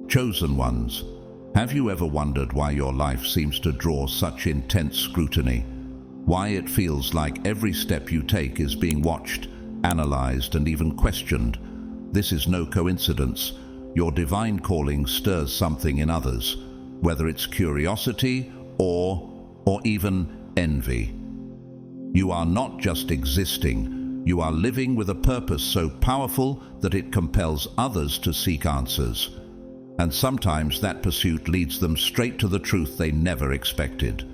Chosen ones, have you ever wondered why your life seems to draw such intense scrutiny? Why it feels like every step you take is being watched, analyzed, and even questioned? This is no coincidence. Your divine calling stirs something in others, whether it's curiosity or even envy. You are not just existing, you are living with a purpose so powerful that it compels others to seek answers. And sometimes that pursuit leads them straight to the truth they never expected.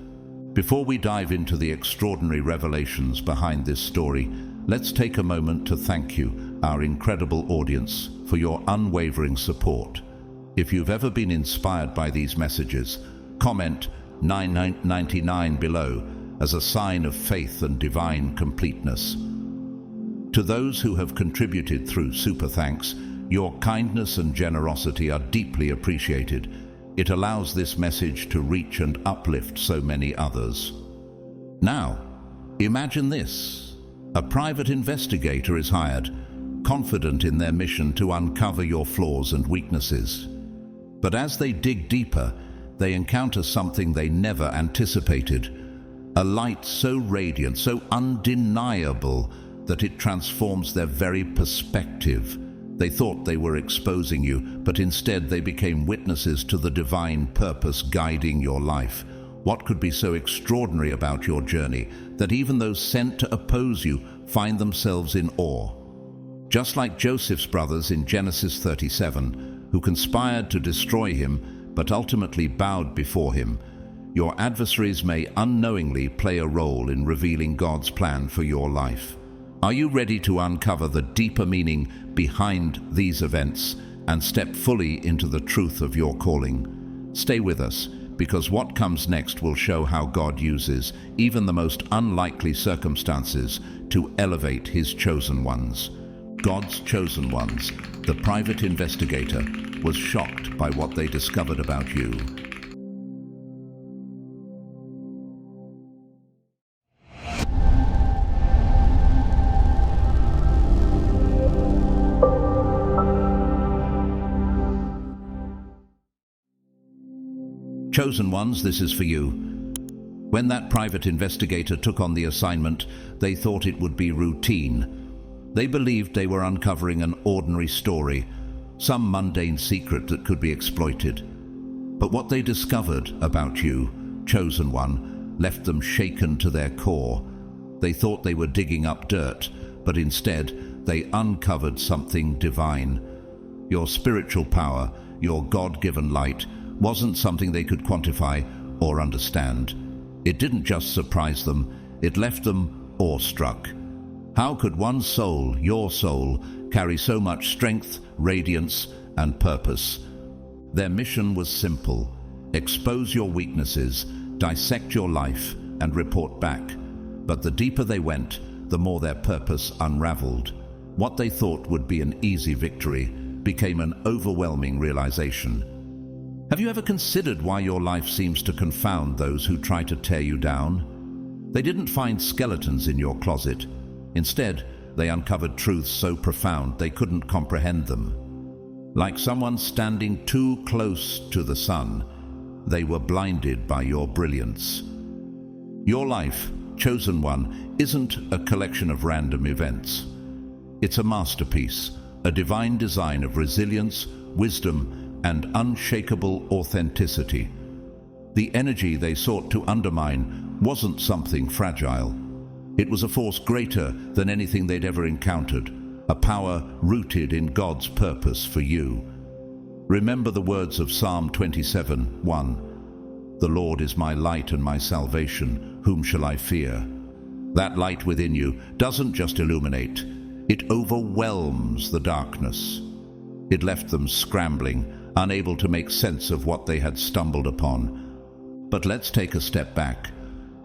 Before we dive into the extraordinary revelations behind this story, let's take a moment to thank you, our incredible audience, for your unwavering support. If you've ever been inspired by these messages, comment 999 below as a sign of faith and divine completeness. To those who have contributed through Super Thanks, your kindness and generosity are deeply appreciated. It allows this message to reach and uplift so many others. Now, imagine this. A private investigator is hired, confident in their mission to uncover your flaws and weaknesses. But as they dig deeper, they encounter something they never anticipated. A light so radiant, so undeniable, that it transforms their very perspective. They thought they were exposing you, but instead they became witnesses to the divine purpose guiding your life. What could be so extraordinary about your journey that even those sent to oppose you find themselves in awe? Just like Joseph's brothers in Genesis 37, who conspired to destroy him, but ultimately bowed before him, your adversaries may unknowingly play a role in revealing God's plan for your life. Are you ready to uncover the deeper meaning behind these events and step fully into the truth of your calling? Stay with us, because what comes next will show how God uses even the most unlikely circumstances to elevate His chosen ones. God's chosen ones, the private investigator, was shocked by what they discovered about you. Chosen ones, this is for you. When that private investigator took on the assignment, they thought it would be routine. They believed they were uncovering an ordinary story, some mundane secret that could be exploited. But what they discovered about you, chosen one, left them shaken to their core. They thought they were digging up dirt, but instead they uncovered something divine. Your spiritual power, your God-given light, wasn't something they could quantify or understand. It didn't just surprise them, it left them awestruck. How could one soul, your soul, carry so much strength, radiance, and purpose? Their mission was simple: expose your weaknesses, dissect your life, and report back. But the deeper they went, the more their purpose unraveled. What they thought would be an easy victory became an overwhelming realization. Have you ever considered why your life seems to confound those who try to tear you down? They didn't find skeletons in your closet. Instead, they uncovered truths so profound they couldn't comprehend them. Like someone standing too close to the sun, they were blinded by your brilliance. Your life, chosen one, isn't a collection of random events. It's a masterpiece, a divine design of resilience, wisdom, and unshakable authenticity. The energy they sought to undermine wasn't something fragile. It was a force greater than anything they'd ever encountered, a power rooted in God's purpose for you. Remember the words of Psalm 27:1. "The Lord is my light and my salvation, whom shall I fear?" That light within you doesn't just illuminate, it overwhelms the darkness. It left them scrambling, unable to make sense of what they had stumbled upon. But let's take a step back.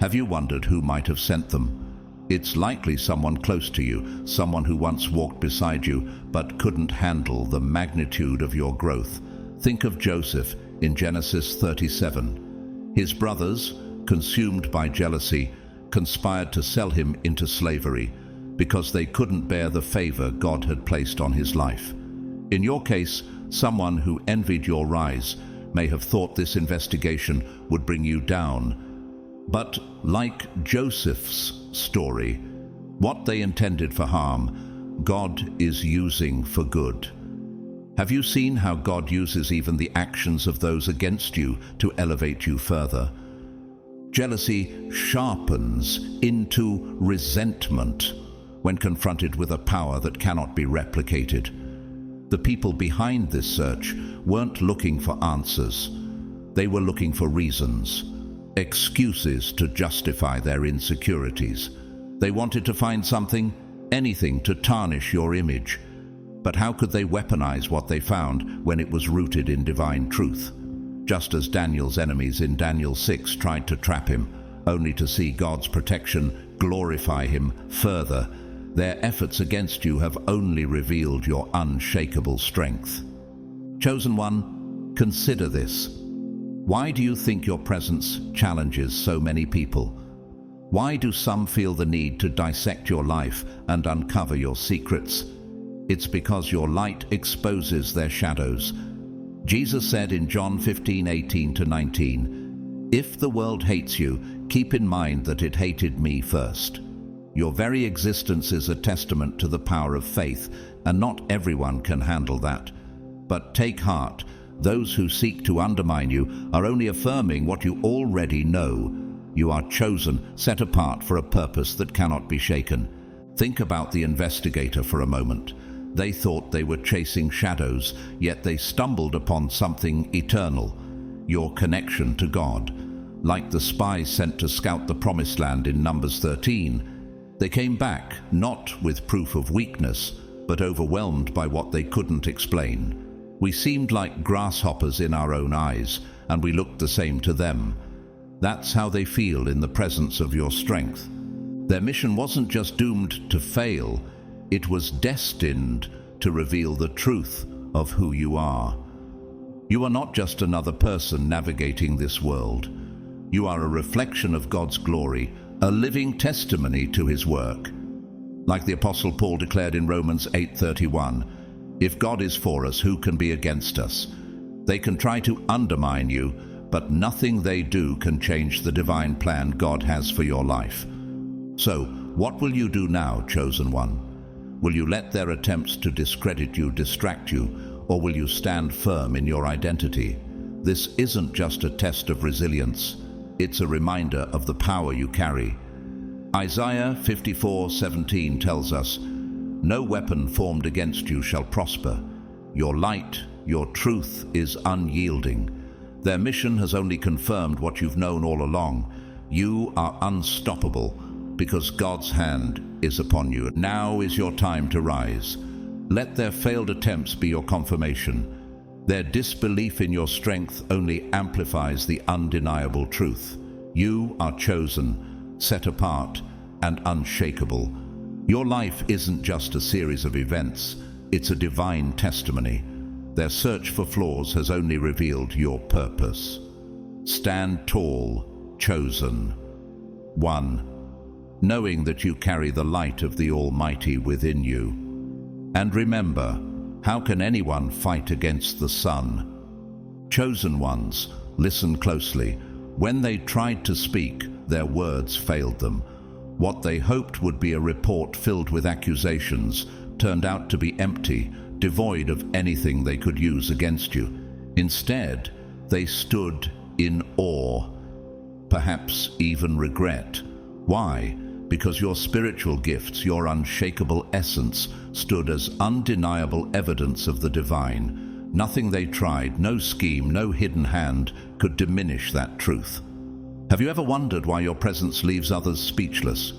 Have you wondered who might have sent them? It's likely someone close to you, someone who once walked beside you but couldn't handle the magnitude of your growth. Think of Joseph in Genesis 37. His brothers, consumed by jealousy, conspired to sell him into slavery because they couldn't bear the favor God had placed on his life. In your case, Someone who envied your rise may have thought this investigation would bring you down. But like Joseph's story, what they intended for harm, God is using for good. Have you seen how God uses even the actions of those against you to elevate you further? Jealousy sharpens into resentment when confronted with a power that cannot be replicated. The people behind this search weren't looking for answers. They were looking for reasons, excuses to justify their insecurities. They wanted to find something, anything to tarnish your image. But how could they weaponize what they found when it was rooted in divine truth? Just as Daniel's enemies in Daniel 6 tried to trap him, only to see God's protection glorify him further, their efforts against you have only revealed your unshakable strength. Chosen one, consider this. Why do you think your presence challenges so many people? Why do some feel the need to dissect your life and uncover your secrets? It's because your light exposes their shadows. Jesus said in John 15:18-19, "If the world hates you, keep in mind that it hated me first." Your very existence is a testament to the power of faith, and not everyone can handle that. But take heart, those who seek to undermine you are only affirming what you already know. You are chosen, set apart for a purpose that cannot be shaken. Think about the investigator for a moment. They thought they were chasing shadows, yet they stumbled upon something eternal, your connection to God. Like the spies sent to scout the promised land in Numbers 13, they came back not with proof of weakness, but overwhelmed by what they couldn't explain. We seemed like grasshoppers in our own eyes, and we looked the same to them. That's how they feel in the presence of your strength. Their mission wasn't just doomed to fail, it was destined to reveal the truth of who you are. You are not just another person navigating this world. You are a reflection of God's glory, a living testimony to His work. Like the Apostle Paul declared in Romans 8:31, "If God is for us, who can be against us?" They can try to undermine you, but nothing they do can change the divine plan God has for your life. So, what will you do now, chosen one? Will you let their attempts to discredit you distract you, or will you stand firm in your identity? This isn't just a test of resilience, it's a reminder of the power you carry. Isaiah 54:17 tells us, "No weapon formed against you shall prosper. Your light, your truth is unyielding." Their mission has only confirmed what you've known all along. You are unstoppable because God's hand is upon you. Now is your time to rise. Let their failed attempts be your confirmation. Their disbelief in your strength only amplifies the undeniable truth. You are chosen, set apart, and unshakable. Your life isn't just a series of events, it's a divine testimony. Their search for flaws has only revealed your purpose. Stand tall, chosen. 1. Knowing that you carry the light of the Almighty within you. And remember, how can anyone fight against the sun? Chosen ones, listen closely. When they tried to speak, their words failed them. What they hoped would be a report filled with accusations turned out to be empty, devoid of anything they could use against you. Instead, they stood in awe, perhaps even regret. Why? Because your spiritual gifts, your unshakable essence, stood as undeniable evidence of the divine. Nothing they tried, no scheme, no hidden hand, could diminish that truth. Have you ever wondered why your presence leaves others speechless?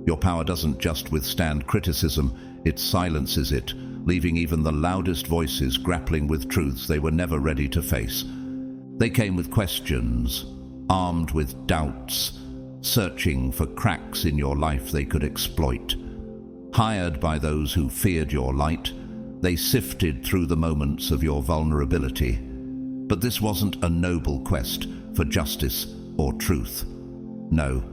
Your power doesn't just withstand criticism, it silences it, leaving even the loudest voices grappling with truths they were never ready to face. They came with questions, armed with doubts, searching for cracks in your life they could exploit. Hired by those who feared your light, they sifted through the moments of your vulnerability. But this wasn't a noble quest for justice or truth. No,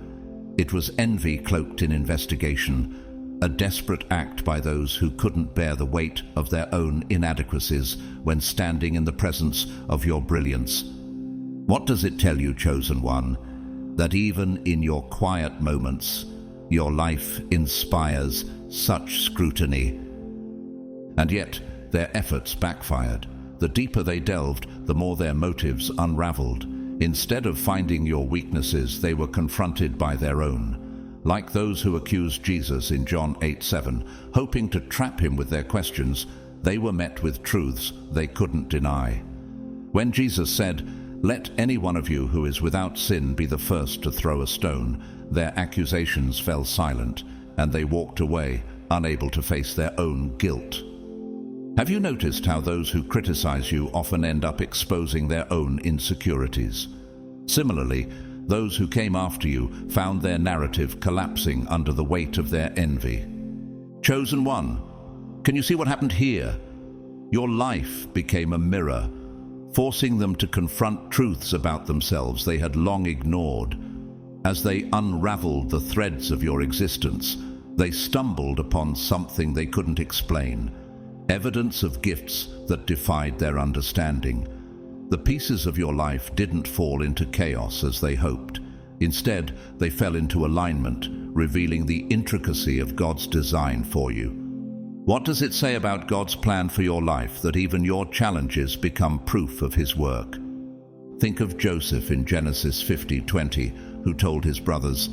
it was envy cloaked in investigation, a desperate act by those who couldn't bear the weight of their own inadequacies when standing in the presence of your brilliance. What does it tell you, chosen one? That even in your quiet moments, your life inspires such scrutiny. And yet, their efforts backfired. The deeper they delved, the more their motives unraveled. Instead of finding your weaknesses, they were confronted by their own. Like those who accused Jesus in John 8:7, hoping to trap him with their questions, they were met with truths they couldn't deny. When Jesus said, "Let any one of you who is without sin be the first to throw a stone," their accusations fell silent, and they walked away, unable to face their own guilt. Have you noticed how those who criticize you often end up exposing their own insecurities? Similarly, those who came after you found their narrative collapsing under the weight of their envy. Chosen one, can you see what happened here? Your life became a mirror, forcing them to confront truths about themselves they had long ignored. As they unraveled the threads of your existence, they stumbled upon something they couldn't explain. Evidence of gifts that defied their understanding. The pieces of your life didn't fall into chaos as they hoped. Instead, they fell into alignment, revealing the intricacy of God's design for you. What does it say about God's plan for your life that even your challenges become proof of His work? Think of Joseph in Genesis 50:20, who told his brothers,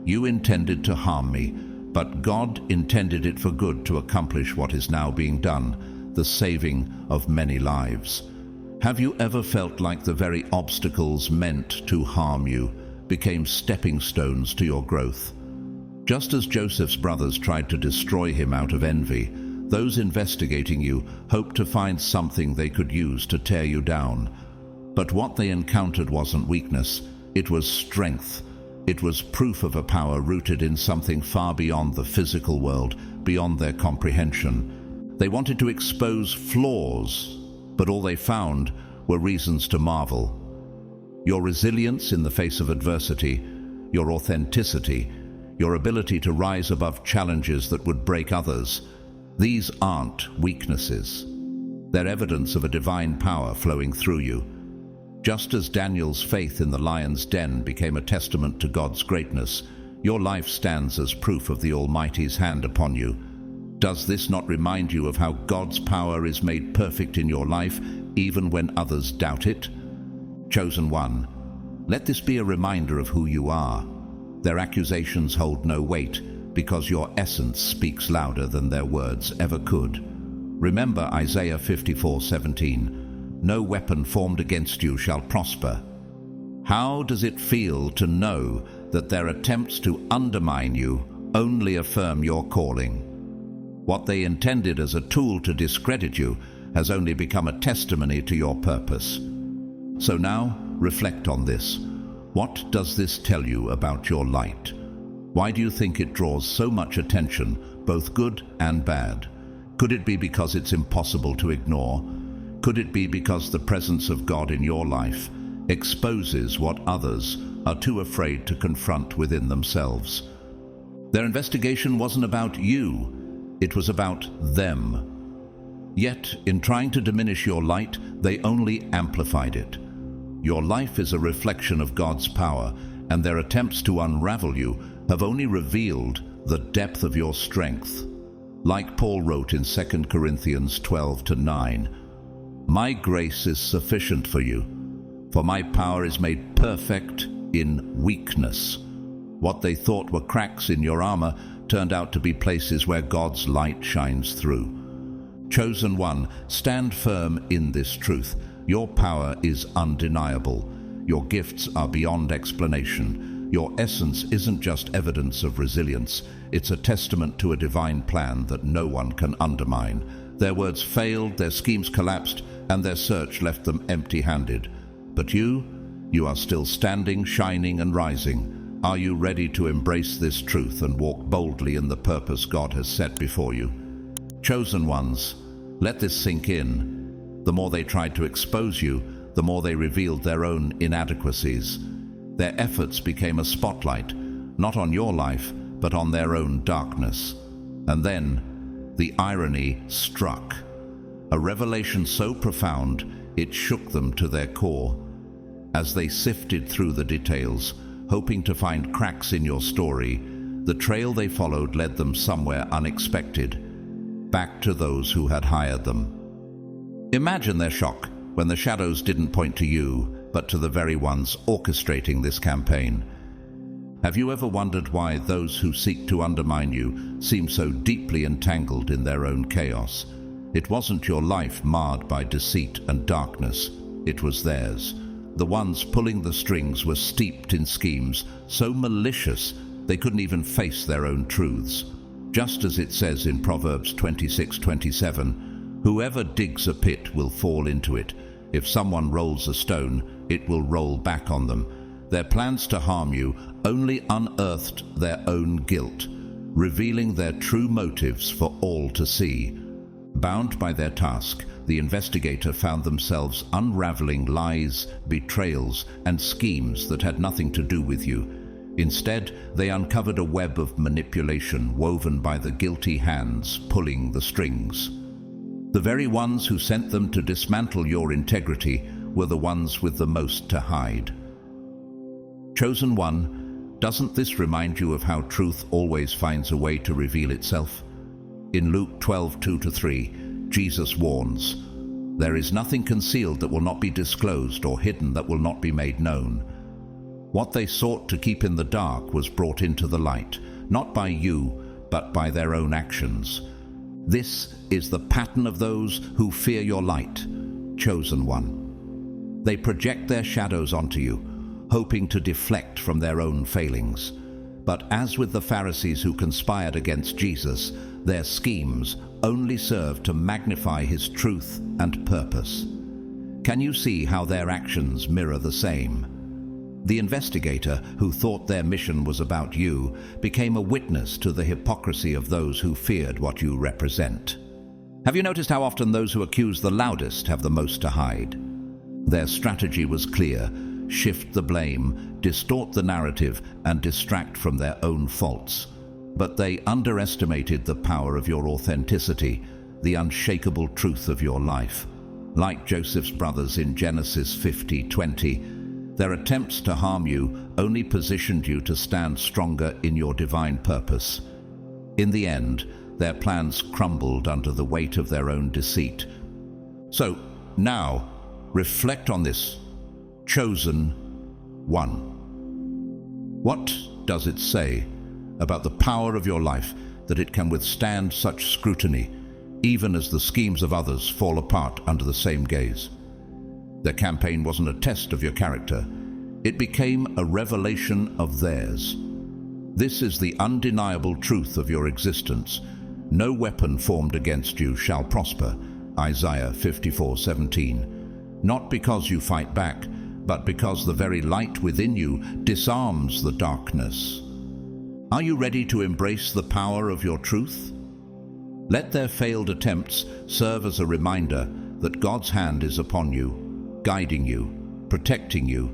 "You intended to harm me, but God intended it for good to accomplish what is now being done, the saving of many lives." Have you ever felt like the very obstacles meant to harm you became stepping stones to your growth? Just as Joseph's brothers tried to destroy him out of envy, those investigating you hoped to find something they could use to tear you down. But what they encountered wasn't weakness, it was strength. It was proof of a power rooted in something far beyond the physical world, beyond their comprehension. They wanted to expose flaws, but all they found were reasons to marvel. Your resilience in the face of adversity, your authenticity, your ability to rise above challenges that would break others, these aren't weaknesses. They're evidence of a divine power flowing through you. Just as Daniel's faith in the lion's den became a testament to God's greatness, your life stands as proof of the Almighty's hand upon you. Does this not remind you of how God's power is made perfect in your life, even when others doubt it? Chosen one, let this be a reminder of who you are. Their accusations hold no weight, because your essence speaks louder than their words ever could. Remember Isaiah 54:17. No weapon formed against you shall prosper. How does it feel to know that their attempts to undermine you only affirm your calling? What they intended as a tool to discredit you has only become a testimony to your purpose. So now, reflect on this. What does this tell you about your light? Why do you think it draws so much attention, both good and bad? Could it be because it's impossible to ignore? Could it be because the presence of God in your life exposes what others are too afraid to confront within themselves? Their investigation wasn't about you, it was about them. Yet, in trying to diminish your light, they only amplified it. Your life is a reflection of God's power, and their attempts to unravel you have only revealed the depth of your strength. Like Paul wrote in 2 Corinthians 12:9, "My grace is sufficient for you, for my power is made perfect in weakness." What they thought were cracks in your armor turned out to be places where God's light shines through. Chosen one, stand firm in this truth. Your power is undeniable. Your gifts are beyond explanation. Your essence isn't just evidence of resilience, it's a testament to a divine plan that no one can undermine. Their words failed, their schemes collapsed, and their search left them empty-handed. But you are still standing, shining, and rising. Are you ready to embrace this truth and walk boldly in the purpose God has set before you? Chosen ones, let this sink in. The more they tried to expose you, the more they revealed their own inadequacies. Their efforts became a spotlight, not on your life, but on their own darkness. And then the irony struck. A revelation so profound it shook them to their core. As they sifted through the details, hoping to find cracks in your story, the trail they followed led them somewhere unexpected, back to those who had hired them. Imagine their shock when the shadows didn't point to you, but to the very ones orchestrating this campaign. Have you ever wondered why those who seek to undermine you seem so deeply entangled in their own chaos? It wasn't your life marred by deceit and darkness, it was theirs. The ones pulling the strings were steeped in schemes so malicious they couldn't even face their own truths. Just as it says in Proverbs 26:27, "Whoever digs a pit will fall into it. If someone rolls a stone, it will roll back on them." Their plans to harm you only unearthed their own guilt, revealing their true motives for all to see. Bound by their task, the investigator found themselves unraveling lies, betrayals, and schemes that had nothing to do with you. Instead, they uncovered a web of manipulation woven by the guilty hands pulling the strings. The very ones who sent them to dismantle your integrity were the ones with the most to hide. Chosen one, doesn't this remind you of how truth always finds a way to reveal itself? In Luke 12:2-3, Jesus warns, "There is nothing concealed that will not be disclosed or hidden that will not be made known." What they sought to keep in the dark was brought into the light, not by you, but by their own actions. This is the pattern of those who fear your light, chosen one. They project their shadows onto you, hoping to deflect from their own failings. But as with the Pharisees who conspired against Jesus, their schemes only serve to magnify his truth and purpose. Can you see how their actions mirror the same? The investigator, who thought their mission was about you, became a witness to the hypocrisy of those who feared what you represent. Have you noticed how often those who accuse the loudest have the most to hide? Their strategy was clear: shift the blame, distort the narrative, and distract from their own faults. But they underestimated the power of your authenticity, the unshakable truth of your life. Like Joseph's brothers in Genesis 50:20, their attempts to harm you only positioned you to stand stronger in your divine purpose. In the end, their plans crumbled under the weight of their own deceit. So, now, reflect on this. Chosen one. What does it say about the power of your life that it can withstand such scrutiny, even as the schemes of others fall apart under the same gaze? Their campaign wasn't a test of your character. It became a revelation of theirs. This is the undeniable truth of your existence. No weapon formed against you shall prosper. Isaiah 54:17. Not because you fight back, but because the very light within you disarms the darkness. Are you ready to embrace the power of your truth? Let their failed attempts serve as a reminder that God's hand is upon you, guiding you, protecting you,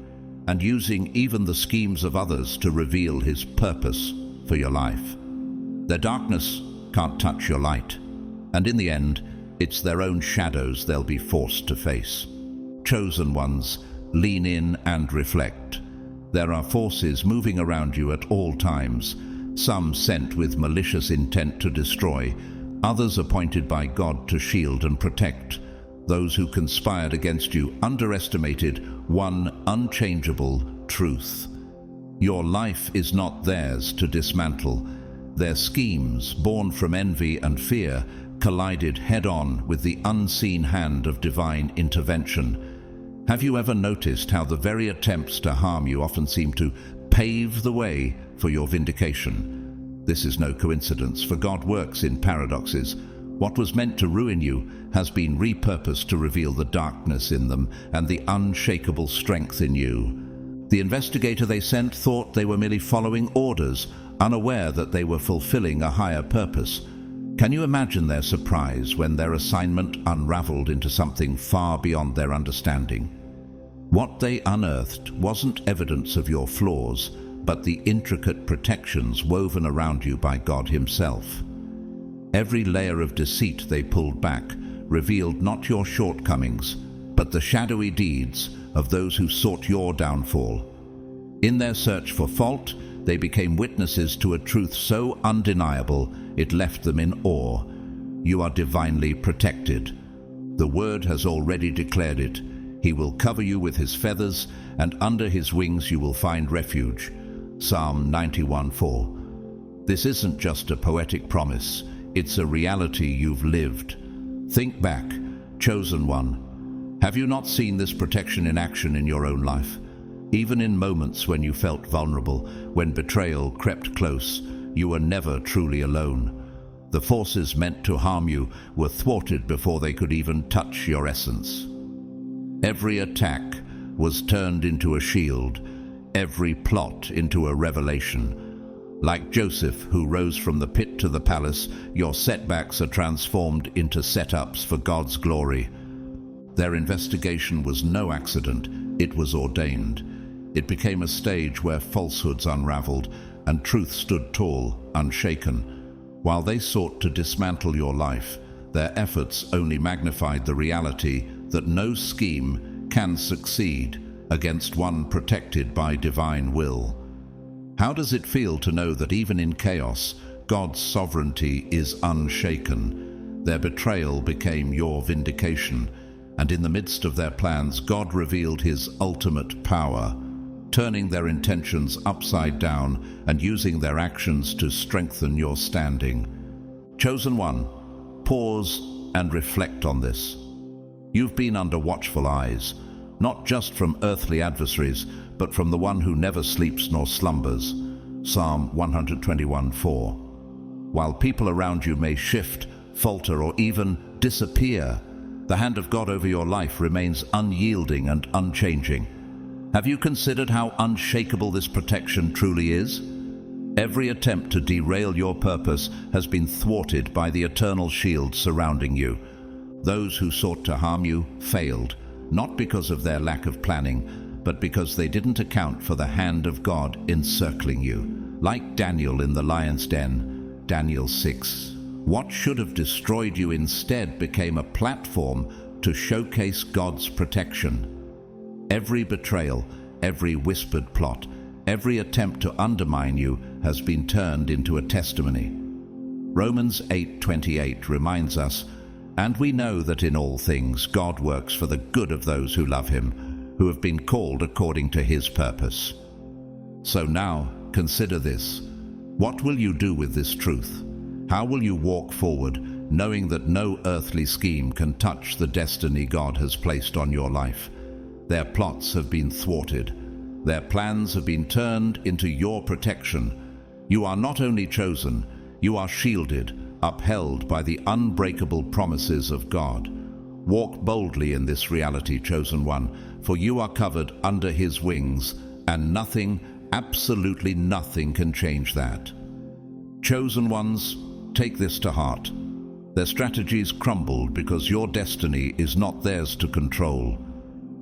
and using even the schemes of others to reveal his purpose for your life. Their darkness can't touch your light, and in the end, it's their own shadows they'll be forced to face. Chosen ones, lean in and reflect. There are forces moving around you at all times, some sent with malicious intent to destroy, others appointed by God to shield and protect. Those who conspired against you underestimated one unchangeable truth. Your life is not theirs to dismantle. Their schemes, born from envy and fear, collided head-on with the unseen hand of divine intervention. Have you ever noticed how the very attempts to harm you often seem to pave the way for your vindication? This is no coincidence, for God works in paradoxes. What was meant to ruin you has been repurposed to reveal the darkness in them and the unshakable strength in you. The investigator they sent thought they were merely following orders, unaware that they were fulfilling a higher purpose. Can you imagine their surprise when their assignment unraveled into something far beyond their understanding? What they unearthed wasn't evidence of your flaws, but the intricate protections woven around you by God himself. Every layer of deceit they pulled back revealed not your shortcomings, but the shadowy deeds of those who sought your downfall. In their search for fault, they became witnesses to a truth so undeniable it left them in awe. You are divinely protected. The Word has already declared it. He will cover you with His feathers, and under His wings you will find refuge. Psalm 91:4. This isn't just a poetic promise, it's a reality you've lived. Think back, chosen one. Have you not seen this protection in action in your own life? Even in moments when you felt vulnerable, when betrayal crept close, you were never truly alone. The forces meant to harm you were thwarted before they could even touch your essence. Every attack was turned into a shield, every plot into a revelation. Like Joseph, who rose from the pit to the palace, your setbacks are transformed into setups for God's glory. Their investigation was no accident, it was ordained. It became a stage where falsehoods unraveled and truth stood tall, unshaken. While they sought to dismantle your life, their efforts only magnified the reality that no scheme can succeed against one protected by divine will. How does it feel to know that even in chaos, God's sovereignty is unshaken? Their betrayal became your vindication, and in the midst of their plans, God revealed His ultimate power, turning their intentions upside down and using their actions to strengthen your standing. Chosen one, pause and reflect on this. You've been under watchful eyes, not just from earthly adversaries, but from the one who never sleeps nor slumbers. Psalm 121:4. While people around you may shift, falter, or even disappear, the hand of God over your life remains unyielding and unchanging. Have you considered how unshakable this protection truly is? Every attempt to derail your purpose has been thwarted by the eternal shield surrounding you. Those who sought to harm you failed, not because of their lack of planning, but because they didn't account for the hand of God encircling you. Like Daniel in the lion's den, Daniel 6. What should have destroyed you instead became a platform to showcase God's protection. Every betrayal, every whispered plot, every attempt to undermine you has been turned into a testimony. Romans 8:28 reminds us, "And we know that in all things God works for the good of those who love Him, who have been called according to His purpose." So now, consider this. What will you do with this truth? How will you walk forward, knowing that no earthly scheme can touch the destiny God has placed on your life? Their plots have been thwarted. Their plans have been turned into your protection. You are not only chosen, you are shielded, upheld by the unbreakable promises of God. Walk boldly in this reality, chosen one, for you are covered under His wings, and nothing, absolutely nothing, can change that. Chosen ones, take this to heart. Their strategies crumbled because your destiny is not theirs to control.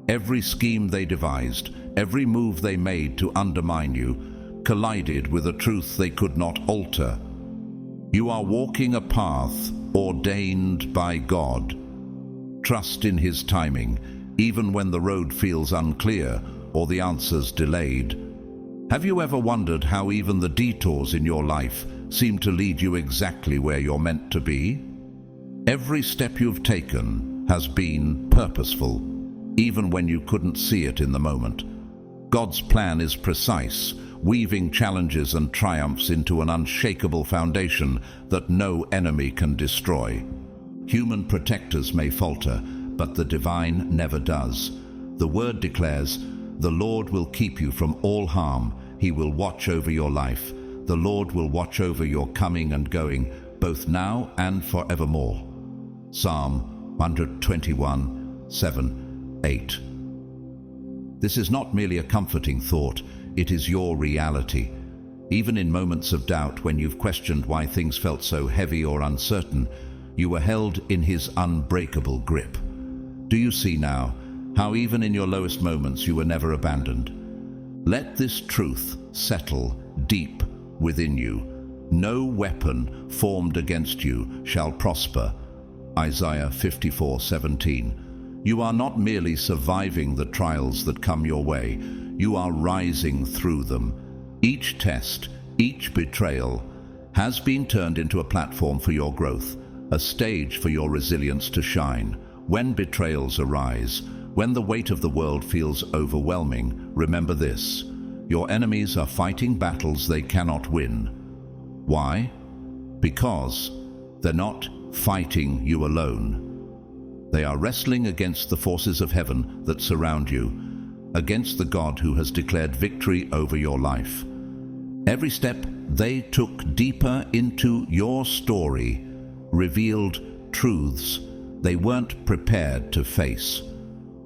Every scheme they devised, every move they made to undermine you, collided with a truth they could not alter. You are walking a path ordained by God. Trust in His timing, even when the road feels unclear or the answers delayed. Have you ever wondered how even the detours in your life seem to lead you exactly where you're meant to be? Every step you've taken has been purposeful, even when you couldn't see it in the moment. God's plan is precise, weaving challenges and triumphs into an unshakable foundation that no enemy can destroy. Human protectors may falter, but the divine never does. The Word declares, "The Lord will keep you from all harm. He will watch over your life. The Lord will watch over your coming and going, both now and forevermore." Psalm 121:7-8. This is not merely a comforting thought, it is your reality. Even in moments of doubt, when you've questioned why things felt so heavy or uncertain, you were held in His unbreakable grip. Do you see now how even in your lowest moments you were never abandoned? Let this truth settle deep within you. No weapon formed against you shall prosper. Isaiah 54:17. You are not merely surviving the trials that come your way, you are rising through them. Each test, each betrayal has been turned into a platform for your growth, a stage for your resilience to shine. When betrayals arise, when the weight of the world feels overwhelming, remember this: your enemies are fighting battles they cannot win. Why? Because they're not fighting you alone. They are wrestling against the forces of heaven that surround you, against the God who has declared victory over your life. Every step they took deeper into your story revealed truths they weren't prepared to face.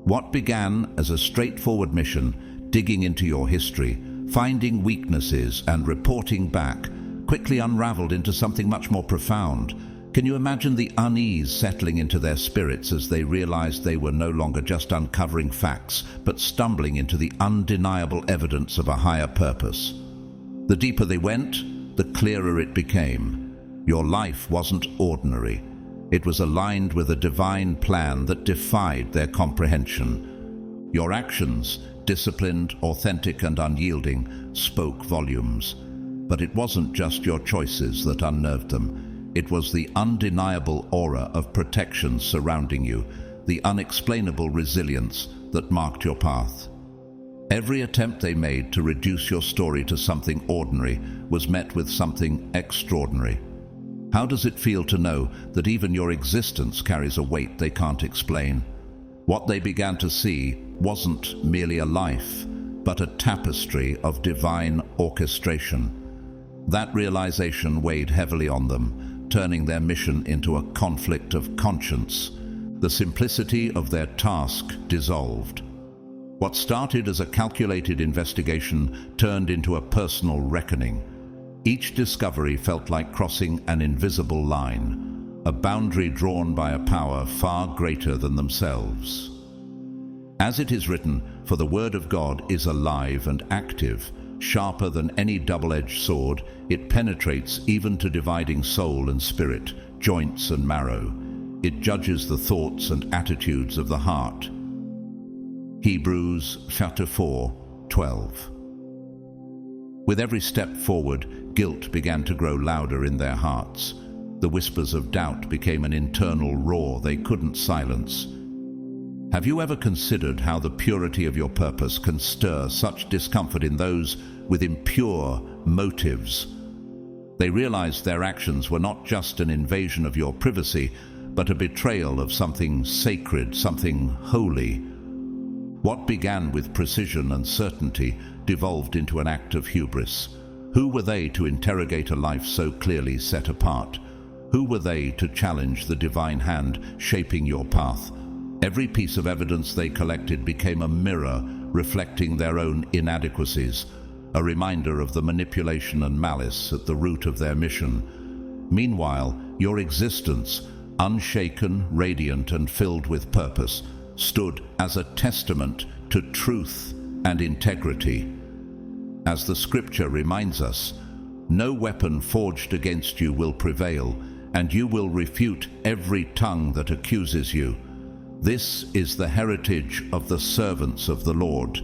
What began as a straightforward mission, digging into your history, finding weaknesses and reporting back, quickly unraveled into something much more profound. Can you imagine the unease settling into their spirits as they realized they were no longer just uncovering facts, but stumbling into the undeniable evidence of a higher purpose? The deeper they went, the clearer it became. Your life wasn't ordinary. It was aligned with a divine plan that defied their comprehension. Your actions, disciplined, authentic, and unyielding, spoke volumes. But it wasn't just your choices that unnerved them. It was the undeniable aura of protection surrounding you, the unexplainable resilience that marked your path. Every attempt they made to reduce your story to something ordinary was met with something extraordinary. How does it feel to know that even your existence carries a weight they can't explain? What they began to see wasn't merely a life, but a tapestry of divine orchestration. That realization weighed heavily on them, turning their mission into a conflict of conscience. The simplicity of their task dissolved. What started as a calculated investigation turned into a personal reckoning. Each discovery felt like crossing an invisible line, a boundary drawn by a power far greater than themselves. As it is written, "For the word of God is alive and active, sharper than any double-edged sword. It penetrates even to dividing soul and spirit, joints and marrow. It judges the thoughts and attitudes of the heart." Hebrews chapter 4:12. With every step forward, guilt began to grow louder in their hearts. The whispers of doubt became an internal roar they couldn't silence. Have you ever considered how the purity of your purpose can stir such discomfort in those with impure motives? They realized their actions were not just an invasion of your privacy, but a betrayal of something sacred, something holy. What began with precision and certainty devolved into an act of hubris. Who were they to interrogate a life so clearly set apart? Who were they to challenge the divine hand shaping your path? Every piece of evidence they collected became a mirror reflecting their own inadequacies, a reminder of the manipulation and malice at the root of their mission. Meanwhile, your existence, unshaken, radiant, and filled with purpose, stood as a testament to truth and integrity. As the scripture reminds us, no weapon forged against you will prevail, and you will refute every tongue that accuses you. This is the heritage of the servants of the Lord,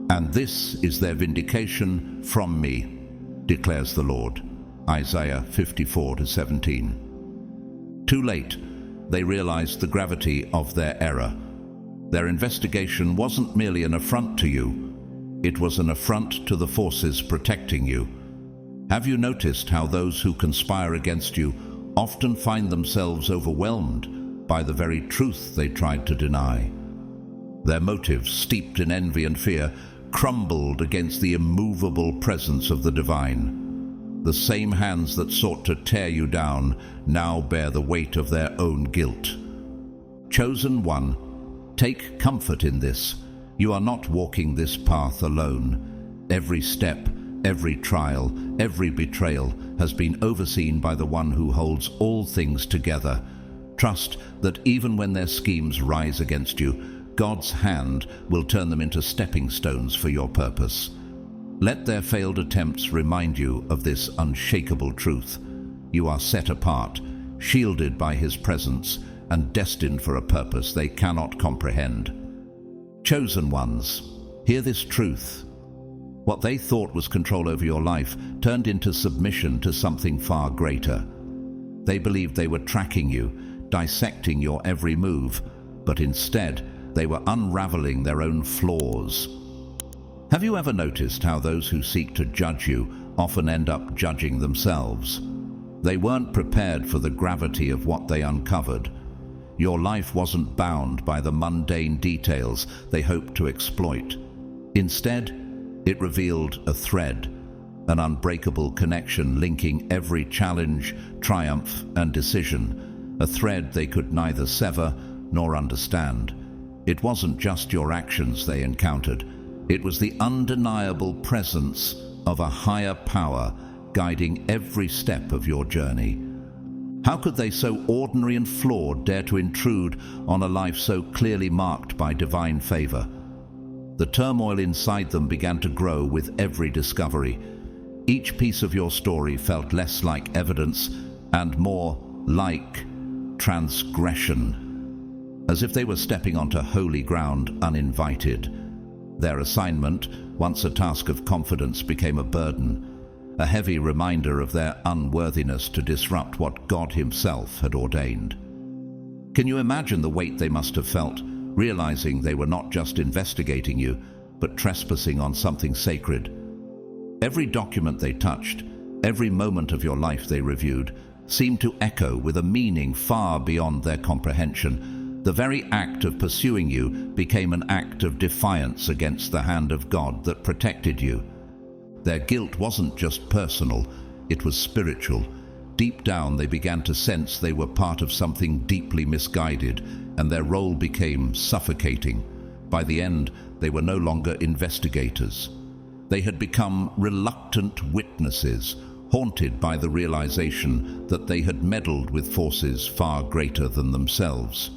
and this is their vindication from me, declares the Lord. Isaiah 54:17. Too late, they realized the gravity of their error. Their investigation wasn't merely an affront to you, it was an affront to the forces protecting you. Have you noticed how those who conspire against you often find themselves overwhelmed by the very truth they tried to deny? Their motives, steeped in envy and fear, crumbled against the immovable presence of the divine. The same hands that sought to tear you down now bear the weight of their own guilt. Chosen one, take comfort in this. You are not walking this path alone. Every step, every trial, every betrayal has been overseen by the one who holds all things together. Trust that even when their schemes rise against you, God's hand will turn them into stepping stones for your purpose. Let their failed attempts remind you of this unshakable truth. You are set apart, shielded by His presence, and destined for a purpose they cannot comprehend. Chosen ones, hear this truth. What they thought was control over your life turned into submission to something far greater. They believed they were tracking you, dissecting your every move, but instead they were unraveling their own flaws. Have you ever noticed how those who seek to judge you often end up judging themselves? They weren't prepared for the gravity of what they uncovered. Your life wasn't bound by the mundane details they hoped to exploit. Instead, it revealed a thread, an unbreakable connection linking every challenge, triumph, and decision, a thread they could neither sever nor understand. It wasn't just your actions they encountered. It was the undeniable presence of a higher power guiding every step of your journey. How could they, so ordinary and flawed, dare to intrude on a life so clearly marked by divine favor? The turmoil inside them began to grow with every discovery. Each piece of your story felt less like evidence and more like transgression, as if they were stepping onto holy ground uninvited. Their assignment, once a task of confidence, became a burden, a heavy reminder of their unworthiness to disrupt what God Himself had ordained. Can you imagine the weight they must have felt, realizing they were not just investigating you, but trespassing on something sacred? Every document they touched, every moment of your life they reviewed, seemed to echo with a meaning far beyond their comprehension. The very act of pursuing you became an act of defiance against the hand of God that protected you. Their guilt wasn't just personal, it was spiritual. Deep down they began to sense they were part of something deeply misguided, and their role became suffocating. By the end, they were no longer investigators. They had become reluctant witnesses, haunted by the realization that they had meddled with forces far greater than themselves.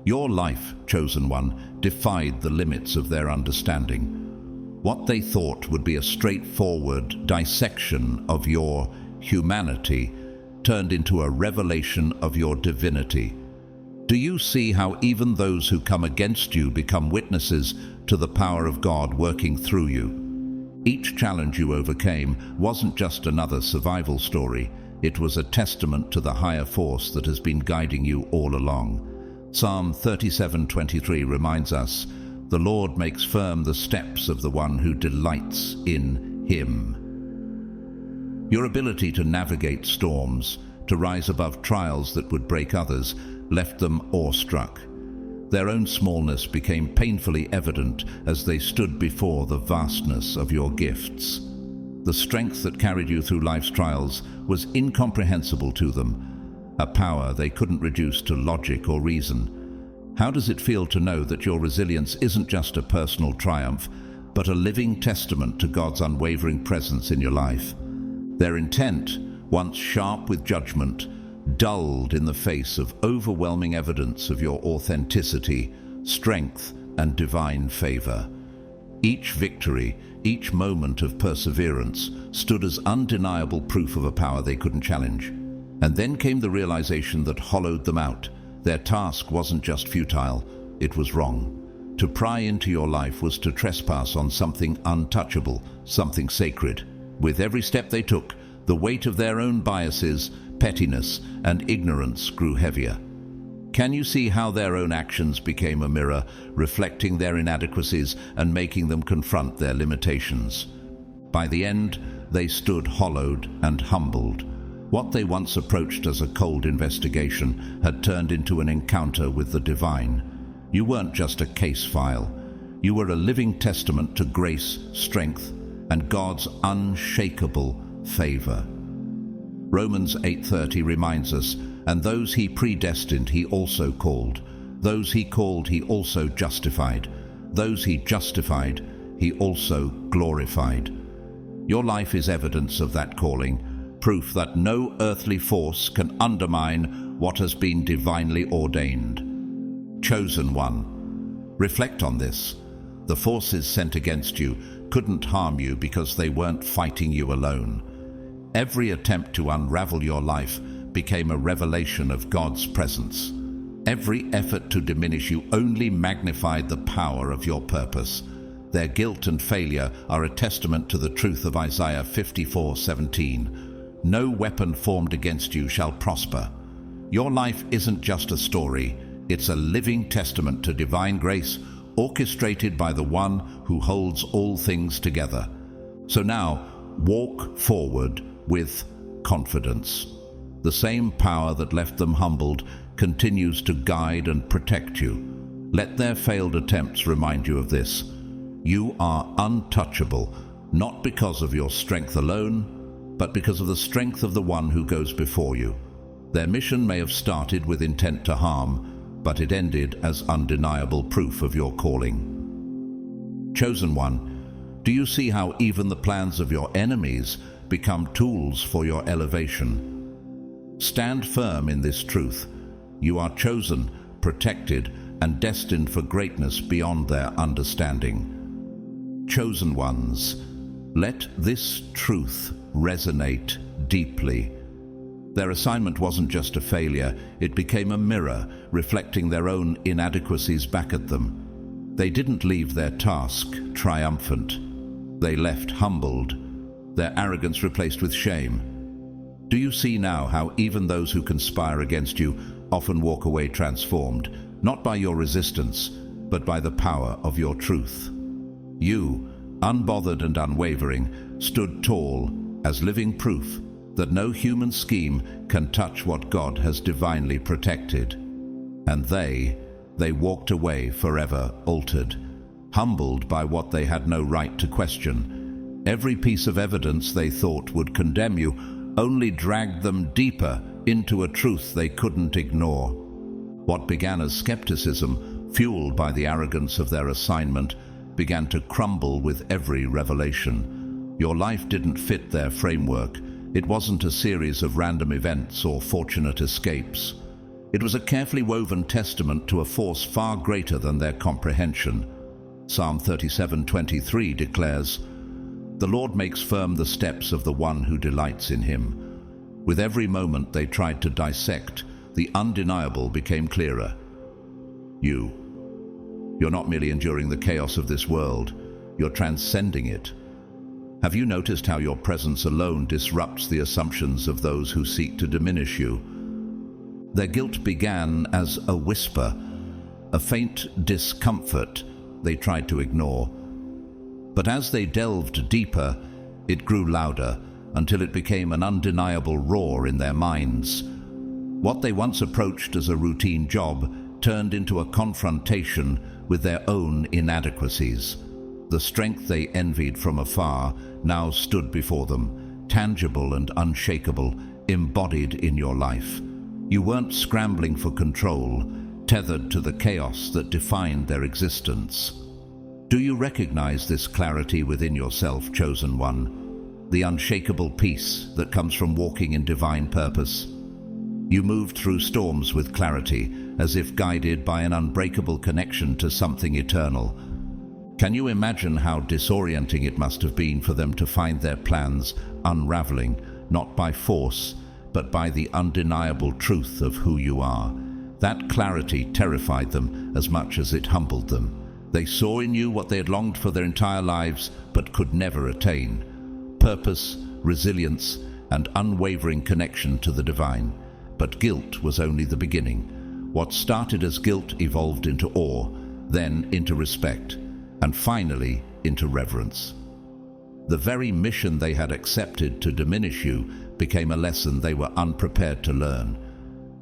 Your life, chosen one, defied the limits of their understanding. What they thought would be a straightforward dissection of your humanity turned into a revelation of your divinity. Do you see how even those who come against you become witnesses to the power of God working through you? Each challenge you overcame wasn't just another survival story. It was a testament to the higher force that has been guiding you all along. Psalm 37:23 reminds us, "The Lord makes firm the steps of the one who delights in Him." Your ability to navigate storms, to rise above trials that would break others, left them awestruck. Their own smallness became painfully evident as they stood before the vastness of your gifts. The strength that carried you through life's trials was incomprehensible to them, a power they couldn't reduce to logic or reason. How does it feel to know that your resilience isn't just a personal triumph, but a living testament to God's unwavering presence in your life? Their intent, once sharp with judgment, dulled in the face of overwhelming evidence of your authenticity, strength, and divine favor. Each victory, each moment of perseverance stood as undeniable proof of a power they couldn't challenge. And then came the realization that hollowed them out. Their task wasn't just futile, it was wrong. To pry into your life was to trespass on something untouchable, something sacred. With every step they took, the weight of their own biases, pettiness, and ignorance grew heavier. Can you see how their own actions became a mirror, reflecting their inadequacies and making them confront their limitations? By the end, they stood hollowed and humbled. What they once approached as a cold investigation had turned into an encounter with the divine. You weren't just a case file. You were a living testament to grace, strength, and God's unshakable favor. Romans 8:30 reminds us, "And those He predestined He also called. Those He called He also justified. Those He justified He also glorified." Your life is evidence of that calling, proof that no earthly force can undermine what has been divinely ordained. Chosen one, reflect on this. The forces sent against you couldn't harm you because they weren't fighting you alone. Every attempt to unravel your life became a revelation of God's presence. Every effort to diminish you only magnified the power of your purpose. Their guilt and failure are a testament to the truth of Isaiah 54:17. No weapon formed against you shall prosper. Your life isn't just a story, it's a living testament to divine grace, orchestrated by the one who holds all things together. So now, walk forward with confidence. The same power that left them humbled continues to guide and protect you. Let their failed attempts remind you of this. You are untouchable, not because of your strength alone, but because of the strength of the one who goes before you. Their mission may have started with intent to harm, but it ended as undeniable proof of your calling. Chosen one, do you see how even the plans of your enemies become tools for your elevation? Stand firm in this truth. You are chosen, protected, and destined for greatness beyond their understanding. Chosen ones, let this truth resonate deeply. Their assignment wasn't just a failure, it became a mirror reflecting their own inadequacies back at them. They didn't leave their task triumphant. They left humbled, their arrogance replaced with shame. Do you see now how even those who conspire against you often walk away transformed, not by your resistance, but by the power of your truth? You, unbothered and unwavering, stood tall as living proof that no human scheme can touch what God has divinely protected. And they walked away forever altered, humbled by what they had no right to question. Every piece of evidence they thought would condemn you only dragged them deeper into a truth they couldn't ignore. What began as skepticism, fueled by the arrogance of their assignment, began to crumble with every revelation. Your life didn't fit their framework. It wasn't a series of random events or fortunate escapes. It was a carefully woven testament to a force far greater than their comprehension. Psalm 37:23 declares, "The Lord makes firm the steps of the one who delights in him." With every moment they tried to dissect, the undeniable became clearer. You're not merely enduring the chaos of this world, you're transcending it. Have you noticed how your presence alone disrupts the assumptions of those who seek to diminish you? Their guilt began as a whisper, a faint discomfort they tried to ignore. But as they delved deeper, it grew louder until it became an undeniable roar in their minds. What they once approached as a routine job turned into a confrontation with their own inadequacies. The strength they envied from afar now stood before them, tangible and unshakable, embodied in your life. You weren't scrambling for control, tethered to the chaos that defined their existence. Do you recognize this clarity within yourself, chosen one? The unshakable peace that comes from walking in divine purpose? You moved through storms with clarity, as if guided by an unbreakable connection to something eternal. Can you imagine how disorienting it must have been for them to find their plans unraveling, not by force, but by the undeniable truth of who you are? That clarity terrified them as much as it humbled them. They saw in you what they had longed for their entire lives, but could never attain: purpose, resilience, and unwavering connection to the divine. But guilt was only the beginning. What started as guilt evolved into awe, then into respect, and finally into reverence. The very mission they had accepted to diminish you became a lesson they were unprepared to learn.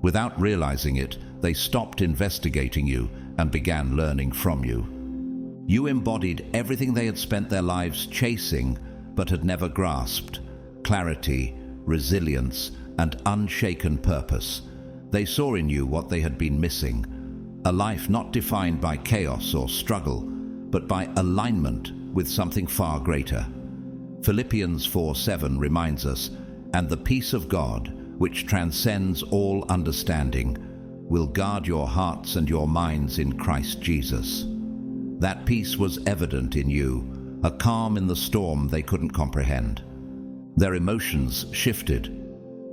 Without realizing it, they stopped investigating you and began learning from you. You embodied everything they had spent their lives chasing but had never grasped: clarity, resilience, and unshaken purpose. They saw in you what they had been missing: a life not defined by chaos or struggle, but by alignment with something far greater. Philippians 4:7 reminds us, "And the peace of God, which transcends all understanding, will guard your hearts and your minds in Christ Jesus." That peace was evident in you, a calm in the storm they couldn't comprehend. Their emotions shifted.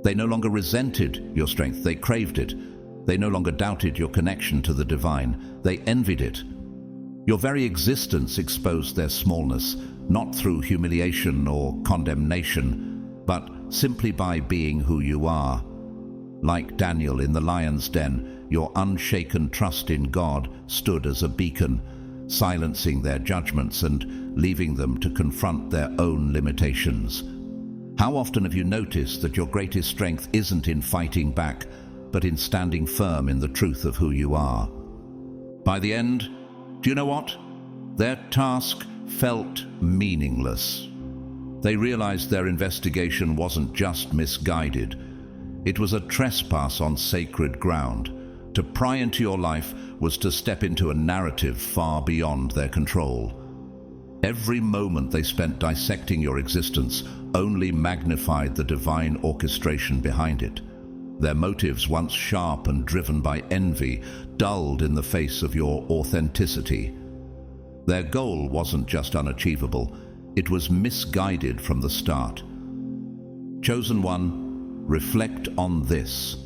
They no longer resented your strength, they craved it. They no longer doubted your connection to the divine, they envied it. Your very existence exposed their smallness, not through humiliation or condemnation, but simply by being who you are. Like Daniel in the lion's den, your unshaken trust in God stood as a beacon, silencing their judgments and leaving them to confront their own limitations. How often have you noticed that your greatest strength isn't in fighting back, but in standing firm in the truth of who you are? By the end, do you know what? Their task felt meaningless. They realized their investigation wasn't just misguided. It was a trespass on sacred ground. To pry into your life was to step into a narrative far beyond their control. Every moment they spent dissecting your existence only magnified the divine orchestration behind it. Their motives, once sharp and driven by envy, dulled in the face of your authenticity. Their goal wasn't just unachievable, it was misguided from the start. Chosen one, reflect on this.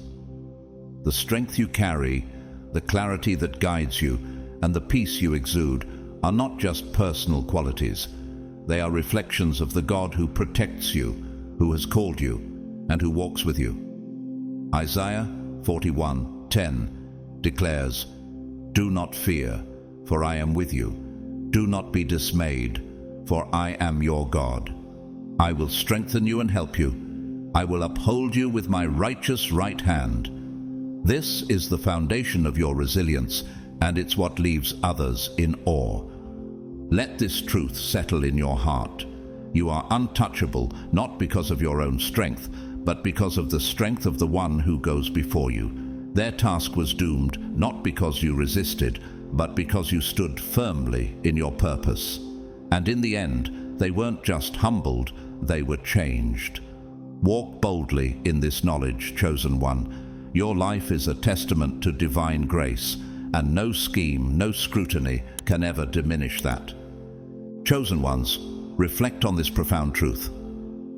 The strength you carry, the clarity that guides you, and the peace you exude are not just personal qualities. They are reflections of the God who protects you, who has called you, and who walks with you. Isaiah 41:10 declares, "Do not fear, for I am with you. Do not be dismayed, for I am your God. I will strengthen you and help you. I will uphold you with my righteous right hand." This is the foundation of your resilience, and it's what leaves others in awe. Let this truth settle in your heart. You are untouchable, not because of your own strength, but because of the strength of the one who goes before you. Their task was doomed, not because you resisted, but because you stood firmly in your purpose. And in the end, they weren't just humbled, they were changed. Walk boldly in this knowledge, chosen one. Your life is a testament to divine grace, and no scheme, no scrutiny can ever diminish that. Chosen ones, reflect on this profound truth.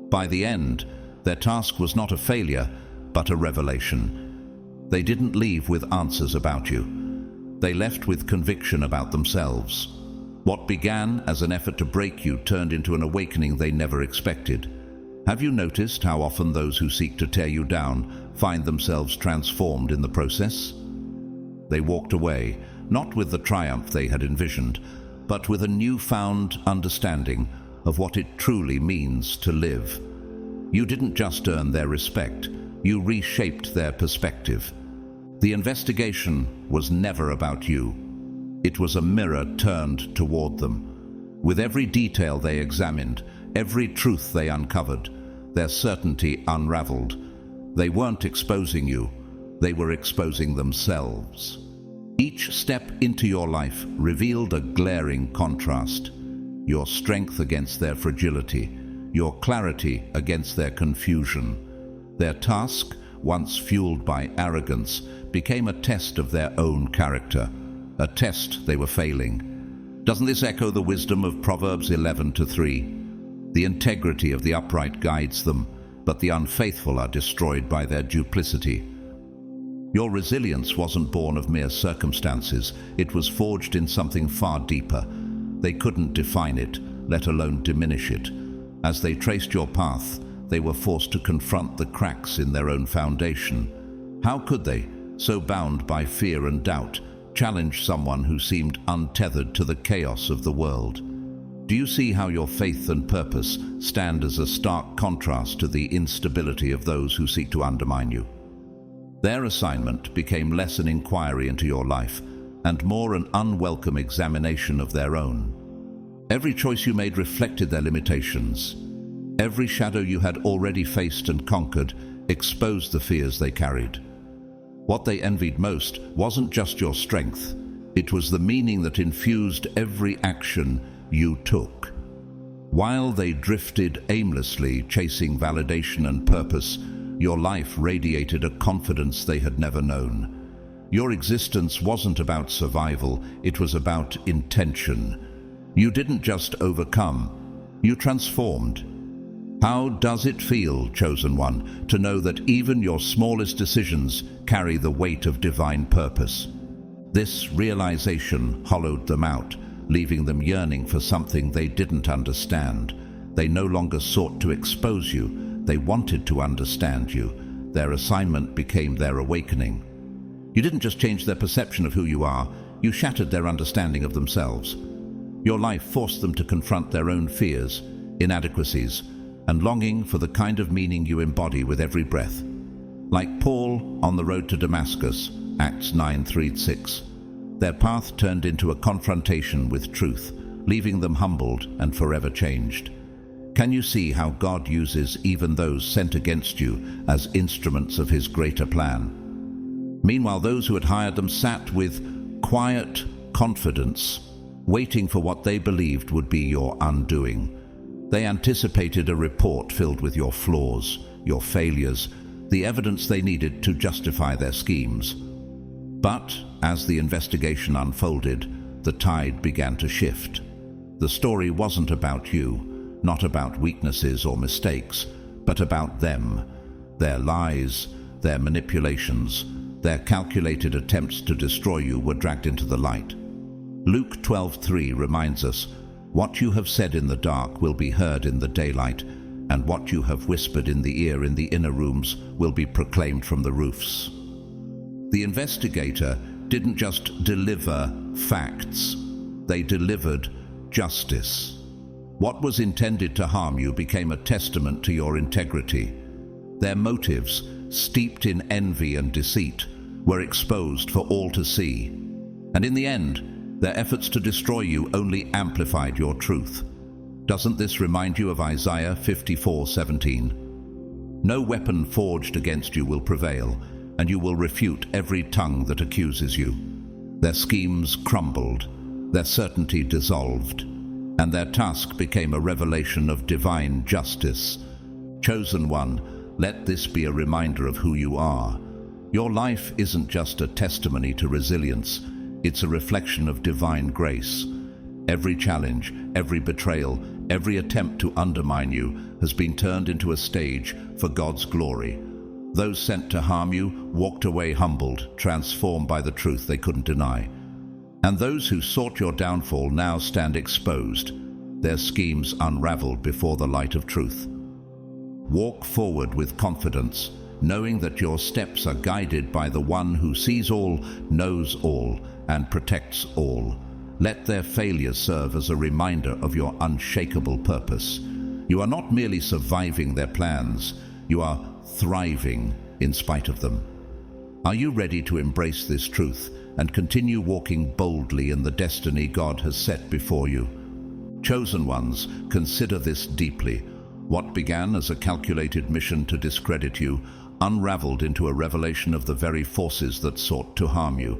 By the end, their task was not a failure, but a revelation. They didn't leave with answers about you. They left with conviction about themselves. What began as an effort to break you turned into an awakening they never expected. Have you noticed how often those who seek to tear you down find themselves transformed in the process? They walked away, not with the triumph they had envisioned, but with a newfound understanding of what it truly means to live. You didn't just earn their respect, you reshaped their perspective. The investigation was never about you. It was a mirror turned toward them. With every detail they examined, every truth they uncovered, their certainty unraveled. They weren't exposing you, they were exposing themselves. Each step into your life revealed a glaring contrast. Your strength against their fragility, your clarity against their confusion. Their task, once fueled by arrogance, became a test of their own character, a test they were failing. Doesn't this echo the wisdom of Proverbs 11:3? The integrity of the upright guides them, but the unfaithful are destroyed by their duplicity. Your resilience wasn't born of mere circumstances, it was forged in something far deeper. They couldn't define it, let alone diminish it. As they traced your path, they were forced to confront the cracks in their own foundation. How could they, so bound by fear and doubt, challenge someone who seemed untethered to the chaos of the world? Do you see how your faith and purpose stand as a stark contrast to the instability of those who seek to undermine you? Their assignment became less an inquiry into your life and more an unwelcome examination of their own. Every choice you made reflected their limitations. Every shadow you had already faced and conquered exposed the fears they carried. What they envied most wasn't just your strength, it was the meaning that infused every action you took. While they drifted aimlessly, chasing validation and purpose, your life radiated a confidence they had never known. Your existence wasn't about survival, it was about intention. You didn't just overcome, you transformed. How does it feel, chosen one, to know that even your smallest decisions carry the weight of divine purpose? This realization hollowed them out, leaving them yearning for something they didn't understand. They no longer sought to expose you, they wanted to understand you. Their assignment became their awakening. You didn't just change their perception of who you are, you shattered their understanding of themselves. Your life forced them to confront their own fears, inadequacies, and longing for the kind of meaning you embody with every breath. Like Paul on the road to Damascus, Acts 9:3-6, their path turned into a confrontation with truth, leaving them humbled and forever changed. Can you see how God uses even those sent against you as instruments of his greater plan? Meanwhile, those who had hired them sat with quiet confidence, waiting for what they believed would be your undoing. They anticipated a report filled with your flaws, your failures, the evidence they needed to justify their schemes. But as the investigation unfolded, the tide began to shift. The story wasn't about you, not about weaknesses or mistakes, but about them, their lies, their manipulations, their calculated attempts to destroy you were dragged into the light. Luke 12:3 reminds us, "What you have said in the dark will be heard in the daylight, and what you have whispered in the ear in the inner rooms will be proclaimed from the roofs." The investigator didn't just deliver facts, they delivered justice. What was intended to harm you became a testament to your integrity. Their motives, steeped in envy and deceit, were exposed for all to see. And in the end, their efforts to destroy you only amplified your truth. Doesn't this remind you of Isaiah 54:17? "No weapon forged against you will prevail, and you will refute every tongue that accuses you." Their schemes crumbled, their certainty dissolved, and their task became a revelation of divine justice. Chosen one, let this be a reminder of who you are. Your life isn't just a testimony to resilience, it's a reflection of divine grace. Every challenge, every betrayal, every attempt to undermine you has been turned into a stage for God's glory. Those sent to harm you walked away humbled, transformed by the truth they couldn't deny. And those who sought your downfall now stand exposed, their schemes unraveled before the light of truth. Walk forward with confidence, knowing that your steps are guided by the one who sees all, knows all, and protects all. Let their failures serve as a reminder of your unshakable purpose. You are not merely surviving their plans, you are thriving in spite of them. Are you ready to embrace this truth and continue walking boldly in the destiny God has set before you? Chosen ones, consider this deeply. What began as a calculated mission to discredit you unraveled into a revelation of the very forces that sought to harm you.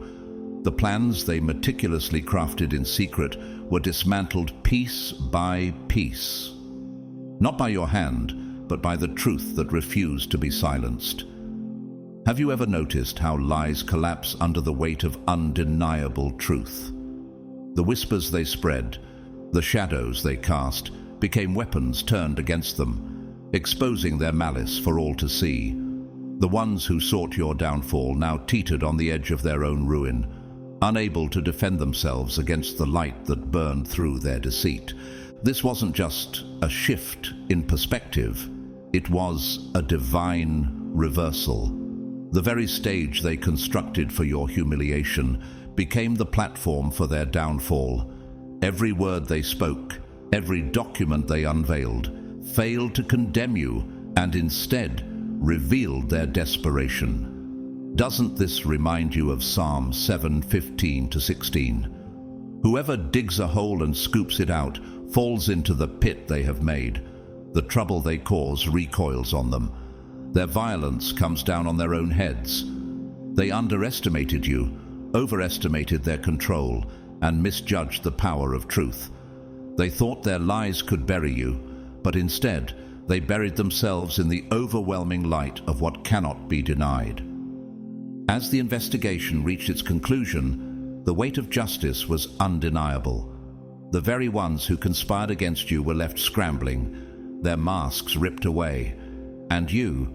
The plans they meticulously crafted in secret were dismantled piece by piece. Not by your hand, but by the truth that refused to be silenced. Have you ever noticed how lies collapse under the weight of undeniable truth? The whispers they spread, the shadows they cast, became weapons turned against them, exposing their malice for all to see. The ones who sought your downfall now teetered on the edge of their own ruin, unable to defend themselves against the light that burned through their deceit. This wasn't just a shift in perspective, it was a divine reversal. The very stage they constructed for your humiliation became the platform for their downfall. Every word they spoke, every document they unveiled, failed to condemn you and instead revealed their desperation. Doesn't this remind you of Psalm 7:15-16? Whoever digs a hole and scoops it out falls into the pit they have made. The trouble they cause recoils on them. Their violence comes down on their own heads. They underestimated you, overestimated their control, and misjudged the power of truth. They thought their lies could bury you, but instead they buried themselves in the overwhelming light of what cannot be denied. As the investigation reached its conclusion, the weight of justice was undeniable. The very ones who conspired against you were left scrambling, their masks ripped away, and you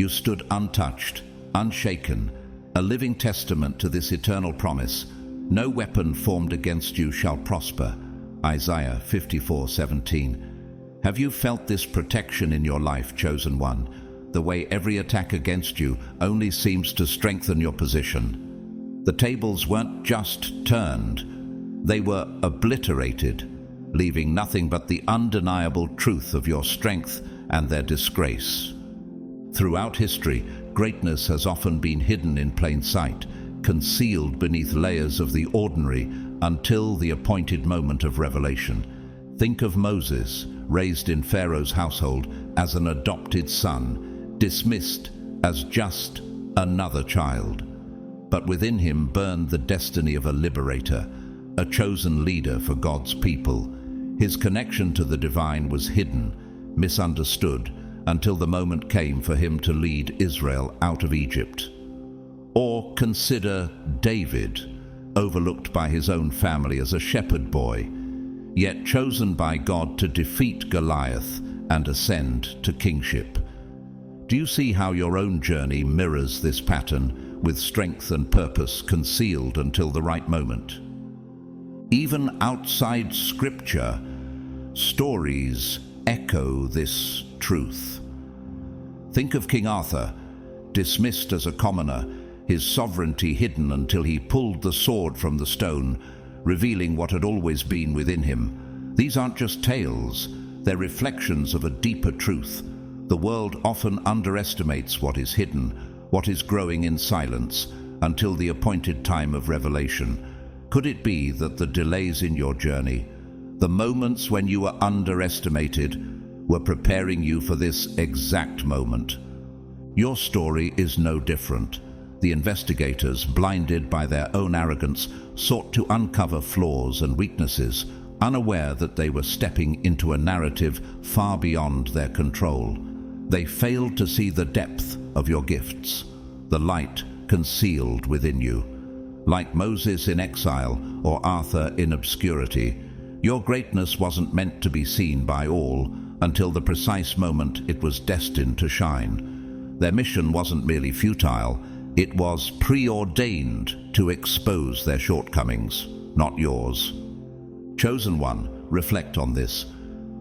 stood untouched, unshaken, a living testament to this eternal promise. No weapon formed against you shall prosper. Isaiah 54:17. Have you felt this protection in your life, chosen one? The way every attack against you only seems to strengthen your position. The tables weren't just turned, they were obliterated, leaving nothing but the undeniable truth of your strength and their disgrace. Throughout history, greatness has often been hidden in plain sight, concealed beneath layers of the ordinary until the appointed moment of revelation. Think of Moses, raised in Pharaoh's household as an adopted son, dismissed as just another child. But within him burned the destiny of a liberator, a chosen leader for God's people. His connection to the divine was hidden, misunderstood, until the moment came for him to lead Israel out of Egypt. Or consider David, overlooked by his own family as a shepherd boy, yet chosen by God to defeat Goliath and ascend to kingship. Do you see how your own journey mirrors this pattern, with strength and purpose concealed until the right moment? Even outside Scripture, stories echo this truth. Think of King Arthur, dismissed as a commoner, his sovereignty hidden until he pulled the sword from the stone, revealing what had always been within him. These aren't just tales, they're reflections of a deeper truth. The world often underestimates what is hidden, what is growing in silence, until the appointed time of revelation. Could it be that the delays in your journey, the moments when you were underestimated, were preparing you for this exact moment? Your story is no different. The investigators, blinded by their own arrogance, sought to uncover flaws and weaknesses, unaware that they were stepping into a narrative far beyond their control. They failed to see the depth of your gifts, the light concealed within you. Like Moses in exile or Arthur in obscurity, your greatness wasn't meant to be seen by all until the precise moment it was destined to shine. Their mission wasn't merely futile, it was preordained to expose their shortcomings, not yours. Chosen one, reflect on this.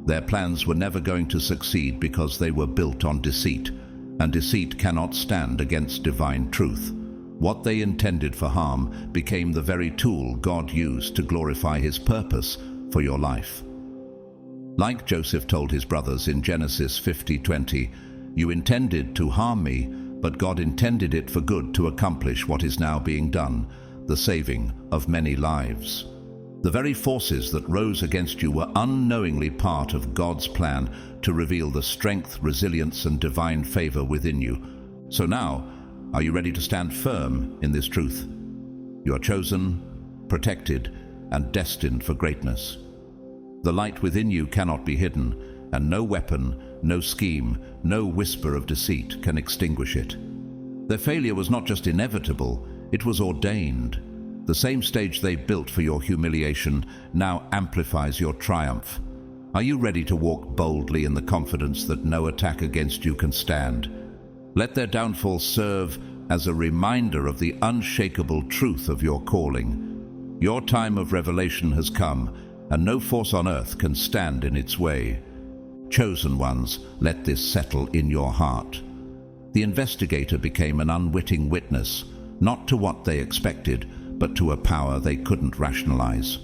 Their plans were never going to succeed because they were built on deceit, and deceit cannot stand against divine truth. What they intended for harm became the very tool God used to glorify His purpose for your life. Like Joseph told his brothers in Genesis 50:20, "You intended to harm me, but God intended it for good to accomplish what is now being done, the saving of many lives." The very forces that rose against you were unknowingly part of God's plan to reveal the strength, resilience, and divine favor within you. So now, are you ready to stand firm in this truth? You are chosen, protected, and destined for greatness. The light within you cannot be hidden, and no weapon, no scheme, no whisper of deceit can extinguish it. Their failure was not just inevitable, it was ordained. The same stage they built for your humiliation now amplifies your triumph. Are you ready to walk boldly in the confidence that no attack against you can stand? Let their downfall serve as a reminder of the unshakable truth of your calling. Your time of revelation has come, and no force on earth can stand in its way. Chosen ones, let this settle in your heart. The investigator became an unwitting witness, not to what they expected, but to a power they couldn't rationalize.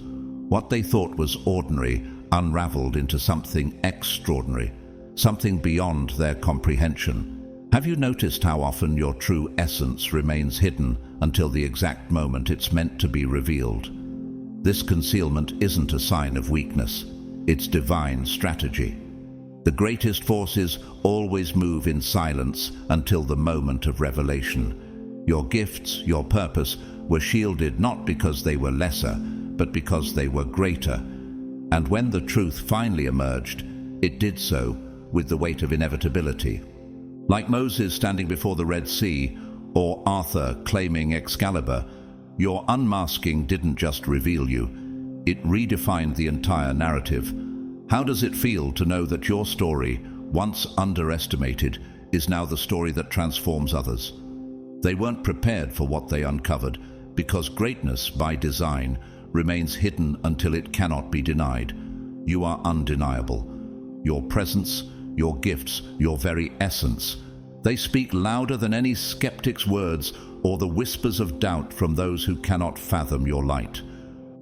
What they thought was ordinary unraveled into something extraordinary, something beyond their comprehension. Have you noticed how often your true essence remains hidden until the exact moment it's meant to be revealed? This concealment isn't a sign of weakness, it's divine strategy. The greatest forces always move in silence until the moment of revelation. Your gifts, your purpose, were shielded not because they were lesser, but because they were greater. And when the truth finally emerged, it did so with the weight of inevitability. Like Moses standing before the Red Sea, or Arthur claiming Excalibur, your unmasking didn't just reveal you, It redefined the entire narrative. How does it feel to know that your story, once underestimated, is now the story that transforms others? They weren't prepared for what they uncovered, because greatness, by design, remains hidden until it cannot be denied. You are undeniable. Your presence, your gifts, your very essence, they speak louder than any skeptic's words or the whispers of doubt from those who cannot fathom your light.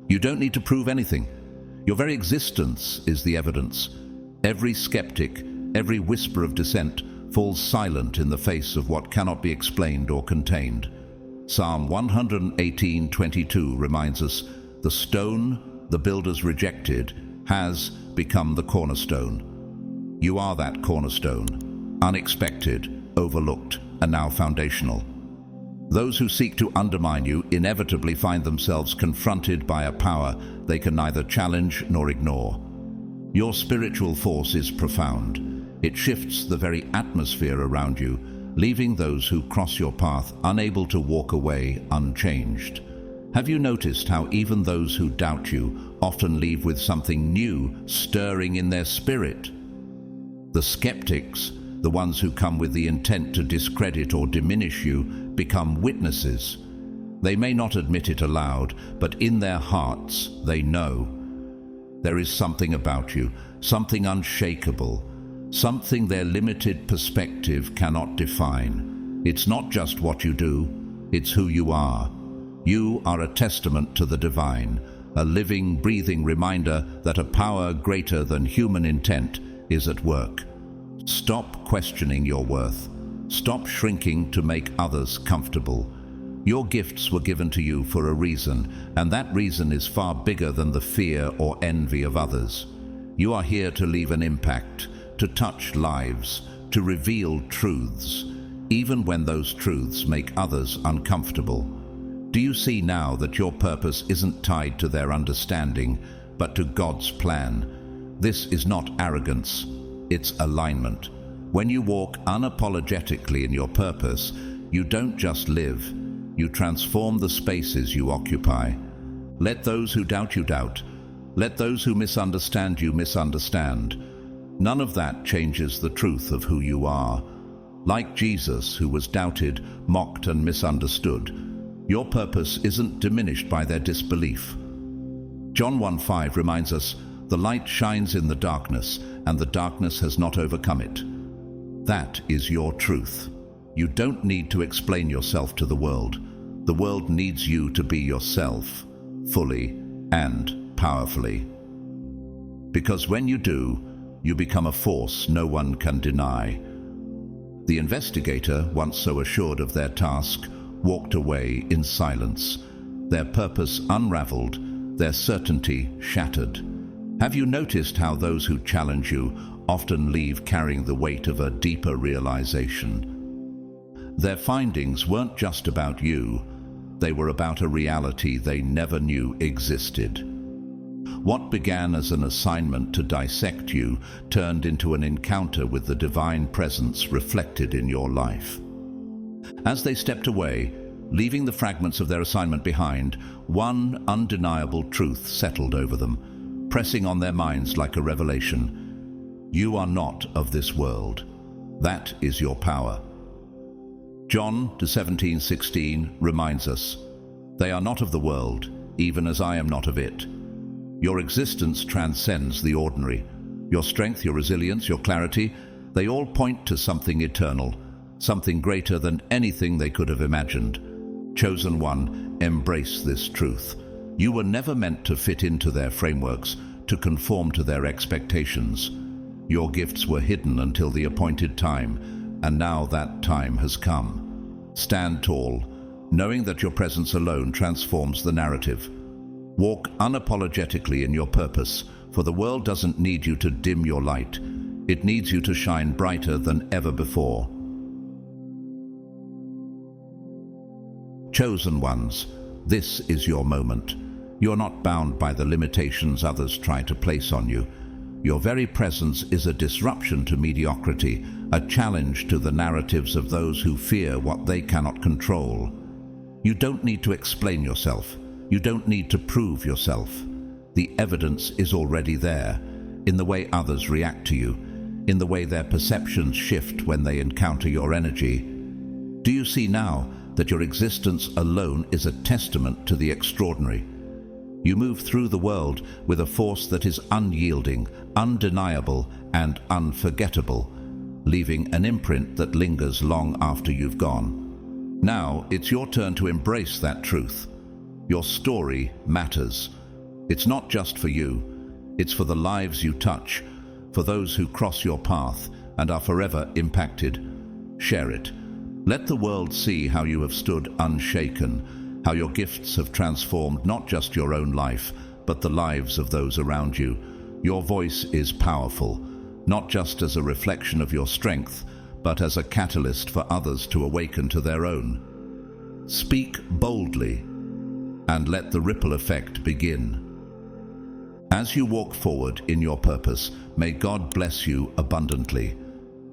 You don't need to prove anything. Your very existence is the evidence. Every skeptic, every whisper of dissent falls silent in the face of what cannot be explained or contained. Psalm 118:22 reminds us, "The stone the builders rejected has become the cornerstone." You are that cornerstone, unexpected, overlooked, and now foundational. Those who seek to undermine you inevitably find themselves confronted by a power they can neither challenge nor ignore. Your spiritual force is profound. It shifts the very atmosphere around you, leaving those who cross your path unable to walk away unchanged. Have you noticed how even those who doubt you often leave with something new stirring in their spirit? The skeptics, the ones who come with the intent to discredit or diminish you, become witnesses. They may not admit it aloud, but in their hearts they know. There is something about you, something unshakable, something their limited perspective cannot define. It's not just what you do, it's who you are. You are a testament to the divine, a living, breathing reminder that a power greater than human intent is at work. Stop questioning your worth. Stop shrinking to make others comfortable. Your gifts were given to you for a reason, and that reason is far bigger than the fear or envy of others. You are here to leave an impact, to touch lives, to reveal truths, even when those truths make others uncomfortable. Do you see now that your purpose isn't tied to their understanding, but to God's plan? This is not arrogance, it's alignment. When you walk unapologetically in your purpose, you don't just live, you transform the spaces you occupy. Let those who doubt you doubt. Let those who misunderstand you misunderstand. None of that changes the truth of who you are. Like Jesus, who was doubted, mocked, and misunderstood, your purpose isn't diminished by their disbelief. John 1:5 reminds us, "The light shines in the darkness, and the darkness has not overcome it." That is your truth. You don't need to explain yourself to the world. The world needs you to be yourself, fully and powerfully. Because when you do, you become a force no one can deny. The investigator, once so assured of their task, walked away in silence, their purpose unraveled, their certainty shattered. Have you noticed how those who challenge you often leave carrying the weight of a deeper realization? Their findings weren't just about you, they were about a reality they never knew existed. What began as an assignment to dissect you turned into an encounter with the divine presence reflected in your life. As they stepped away, leaving the fragments of their assignment behind, one undeniable truth settled over them, pressing on their minds like a revelation. You are not of this world. That is your power. John 17:16 reminds us, "They are not of the world, even as I am not of it." Your existence transcends the ordinary. Your strength, your resilience, your clarity, they all point to something eternal, something greater than anything they could have imagined. Chosen one, embrace this truth. You were never meant to fit into their frameworks, to conform to their expectations. Your gifts were hidden until the appointed time, and now that time has come. Stand tall, knowing that your presence alone transforms the narrative. Walk unapologetically in your purpose, for the world doesn't need you to dim your light. It needs you to shine brighter than ever before. Chosen ones, this is your moment. You're not bound by the limitations others try to place on you. Your very presence is a disruption to mediocrity, a challenge to the narratives of those who fear what they cannot control. You don't need to explain yourself. You don't need to prove yourself. the evidence is already there, in the way others react to you, in the way their perceptions shift when they encounter your energy. Do you see now that your existence alone is a testament to the extraordinary? You move through the world with a force that is unyielding, undeniable, and unforgettable, leaving an imprint that lingers long after you've gone. Now, it's your turn to embrace that truth. Your story matters. It's not just for you. It's for the lives you touch, for those who cross your path and are forever impacted. Share it. Let the world see how you have stood unshaken, how your gifts have transformed not just your own life, but the lives of those around you. Your voice is powerful, not just as a reflection of your strength, but as a catalyst for others to awaken to their own. Speak boldly, and let the ripple effect begin. As you walk forward in your purpose, may God bless you abundantly.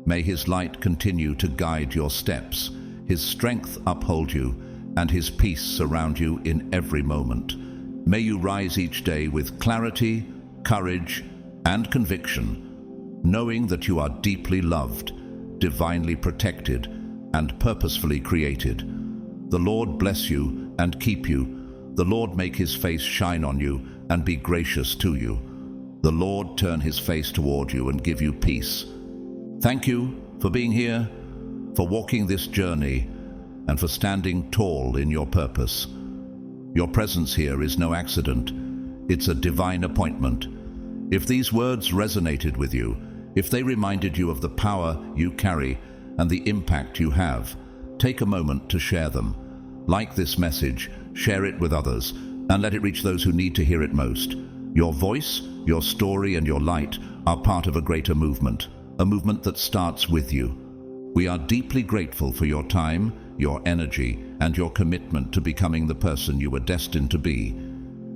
May His light continue to guide your steps, His strength uphold you, and His peace surround you in every moment. May you rise each day with clarity, courage, and conviction, knowing that you are deeply loved, divinely protected, and purposefully created. The Lord bless you and keep you. The Lord make His face shine on you and be gracious to you. The Lord turn His face toward you and give you peace. Thank you for being here, for walking this journey, and for standing tall in your purpose. Your presence here is no accident. It's a divine appointment. If these words resonated with you, if they reminded you of the power you carry and the impact you have, take a moment to share them. Like this message, share it with others, and let it reach those who need to hear it most. Your voice, your story, and your light are part of a greater movement, a movement that starts with you. We are deeply grateful for your time, your energy, and your commitment to becoming the person you were destined to be.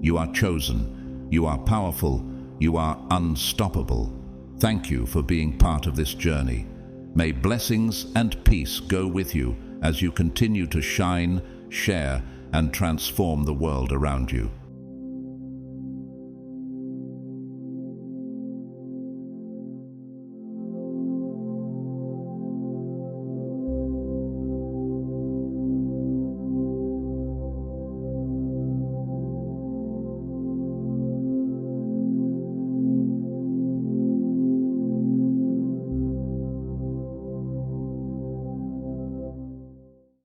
You are chosen, you are powerful, you are unstoppable. Thank you for being part of this journey. May blessings and peace go with you as you continue to shine, share, and transform the world around you.